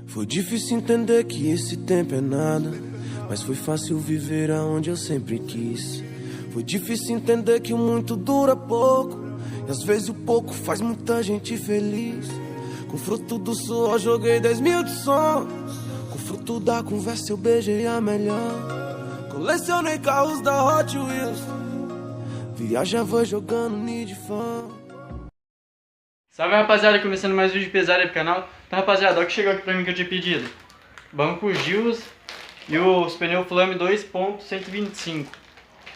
Foi difícil entender que esse tempo é nada, mas foi fácil viver aonde eu sempre quis. Foi difícil entender que o muito dura pouco, e às vezes o pouco faz muita gente feliz. Com fruto do suor joguei 10 mil de sonhos, com fruto da conversa eu beijei a melhor. Colecionei carros da Hot Wheels, viajava jogando Need for. Salve rapaziada, começando mais um vídeo pesado aí pro canal. Então rapaziada, olha o que chegou aqui pra mim que eu tinha pedido. Banco Gills e os pneus Flame 2.125,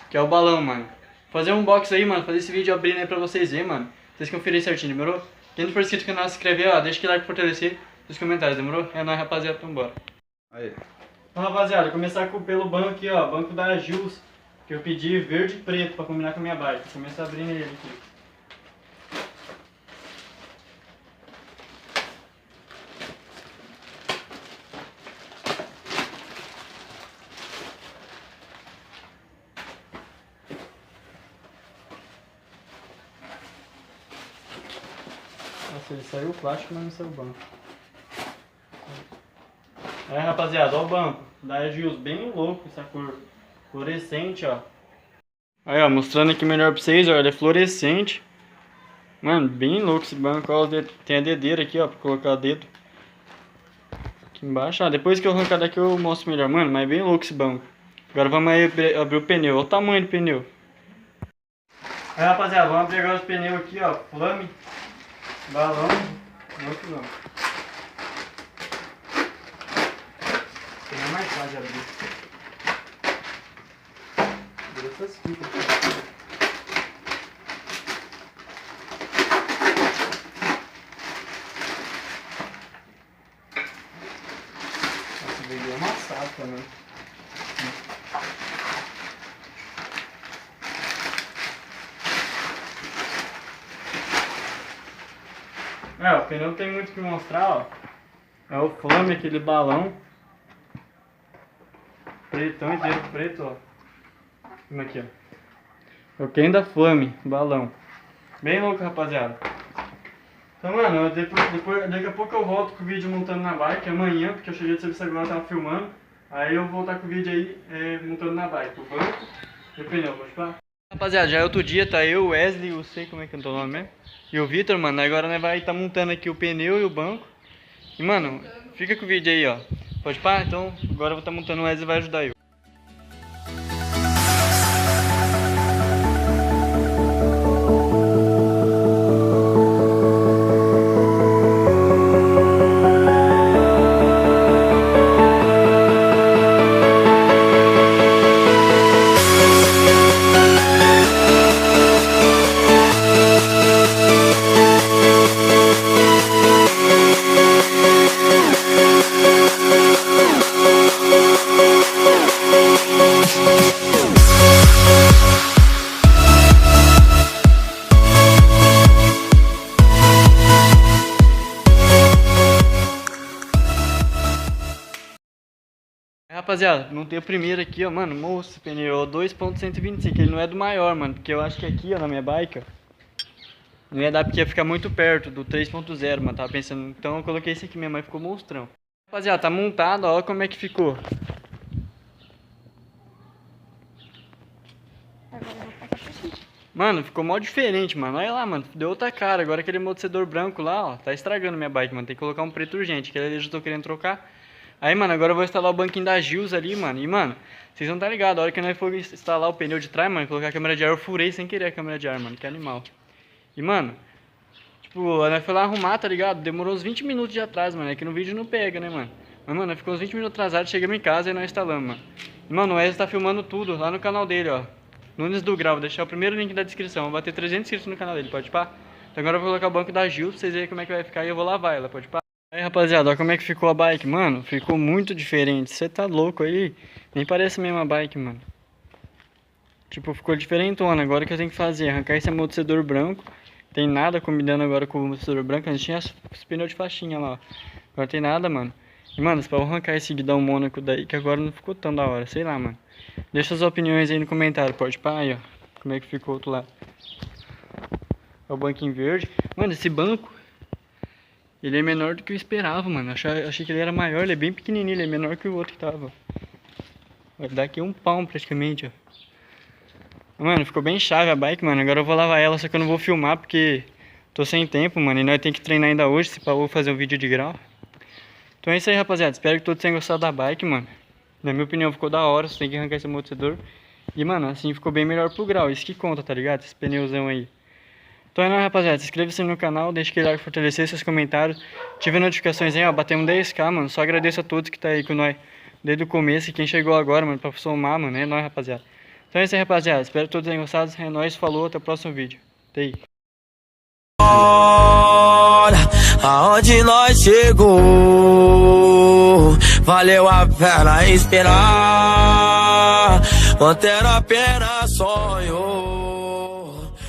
que é o balão, mano. Vou fazer um unboxing aí, mano, fazer esse vídeo abrindo aí pra vocês verem, mano. Vocês conferirem certinho, demorou? Quem não for inscrito no canal, se inscreve aí, ó, deixa aquele like pra fortalecer nos comentários, demorou? É nóis rapaziada, então bora. Aí. Então rapaziada, vou começar pelo banco aqui, ó, banco da Gills, que eu pedi verde e preto pra combinar com a minha bike. Vou começar abrindo ele aqui. Nossa, ele saiu o plástico, mas não saiu o banco. Aí rapaziada, ó o banco da Gills, bem louco essa cor fluorescente, ó. Aí ó, mostrando aqui melhor pra vocês, ó, ele é fluorescente. Mano, bem louco esse banco, ó, tem a dedeira aqui, ó, pra colocar o dedo. Aqui embaixo, ó, depois que eu arrancar daqui eu mostro melhor, mano, mas é bem louco esse banco. Agora vamos aí abrir o pneu, olha o tamanho do pneu. Aí rapaziada, vamos abrir agora os pneus aqui, ó, Flame, balão, outro não. É mais fácil de abrir. Abrir essas fitas aqui. Nossa, veio amassado também. É, o pneu não tem muito o que mostrar, ó. É o Flame, aquele balão. Pretão inteiro preto, ó. Como aqui, ó. É o Ken da Flame, balão. Bem louco, rapaziada. Então, mano, daqui a pouco eu volto com o vídeo montando na bike, amanhã, porque eu cheguei de serviço agora, tava filmando. Aí eu vou voltar com o vídeo aí, montando na bike, o banco e o pneu, pode falar? Rapaziada, já é outro dia, tá eu, o Wesley, eu sei como é que é o nome mesmo, e o Vitor, mano, agora nós vai estar montando aqui o pneu e o banco. E, mano, fica com o vídeo aí, ó. Pode pá? Então, agora eu vou estar montando o Wesley e vai ajudar eu. Rapaziada, montei o primeiro aqui, ó, mano, moço, pneu 2.125, ele não é do maior, mano, porque eu acho que aqui, ó, na minha bike, ó, não ia dar porque ia ficar muito perto do 3.0, mano, tava pensando, então eu coloquei esse aqui mesmo, mas ficou monstrão. Rapaziada, tá montado, ó, como é que ficou. Mano, ficou mó diferente, mano, olha lá, mano, deu outra cara, agora aquele amortecedor branco lá, ó, tá estragando minha bike, mano, tem que colocar um preto urgente, que ali eu já tô querendo trocar. Aí, mano, agora eu vou instalar o banquinho da Gills ali, mano. E, mano, vocês não tá ligado, a hora que nós for instalar o pneu de trás, mano, colocar a câmera de ar, eu furei sem querer a câmera de ar, mano, que animal. E, mano, tipo, nós foi lá arrumar, tá ligado? Demorou uns 20 minutos de atraso, mano, é que no vídeo não pega, né, mano. Mas, mano, ficou uns 20 minutos atrasado, chegamos em casa e nós instalamos, mano. E, mano, o Wesley tá filmando tudo lá no canal dele, ó. Nunes do Grau, vou deixar o primeiro link da descrição, vou bater 300 inscritos no canal dele, pode pá? Então agora eu vou colocar o banco da Gills pra vocês verem como é que vai ficar e eu vou lavar ela, pode pá? Aí rapaziada, olha como é que ficou a bike, mano, ficou muito diferente, você tá louco aí, nem parece a mesma bike, mano. Tipo, ficou diferentona, agora o que eu tenho que fazer, arrancar esse amortecedor branco, tem nada combinando agora com o amortecedor branco, a gente tinha os pneus de faixinha lá, ó. Agora tem nada, mano. E mano, pra eu arrancar esse guidão Mônaco daí, que agora não ficou tão da hora, sei lá, mano. Deixa as opiniões aí no comentário, pode pá, aí ó, como é que ficou o outro lado. É o banquinho verde, mano, esse banco... Ele é menor do que eu esperava, mano. Achei que ele era maior, ele é bem pequenininho, ele é menor que o outro que tava. Vai dar aqui um palmo praticamente, ó. Mano, ficou bem chave a bike, mano. Agora eu vou lavar ela, só que eu não vou filmar porque tô sem tempo, mano. E nós temos que treinar ainda hoje, se pá, eu vou fazer um vídeo de grau. Então é isso aí, rapaziada. Espero que todos tenham gostado da bike, mano. Na minha opinião, ficou da hora. Você tem que arrancar esse amortecedor. E, mano, assim ficou bem melhor pro grau. Isso que conta, tá ligado? Esse pneuzão aí. Então é nóis, rapaziada. Se inscreva-se no canal, deixa aquele like, fortalecer seus comentários. Ative as notificações aí, ó. Batemos 10k, mano. Só agradeço a todos que tá aí com nós desde o começo. E quem chegou agora, mano, pra somar, mano. É nóis, rapaziada. Então é isso aí, rapaziada. Espero que todos tenham gostado. É nóis, falou. Até o próximo vídeo. Até aí. Aonde nós chegou, valeu a pena esperar, manter a pena sonho.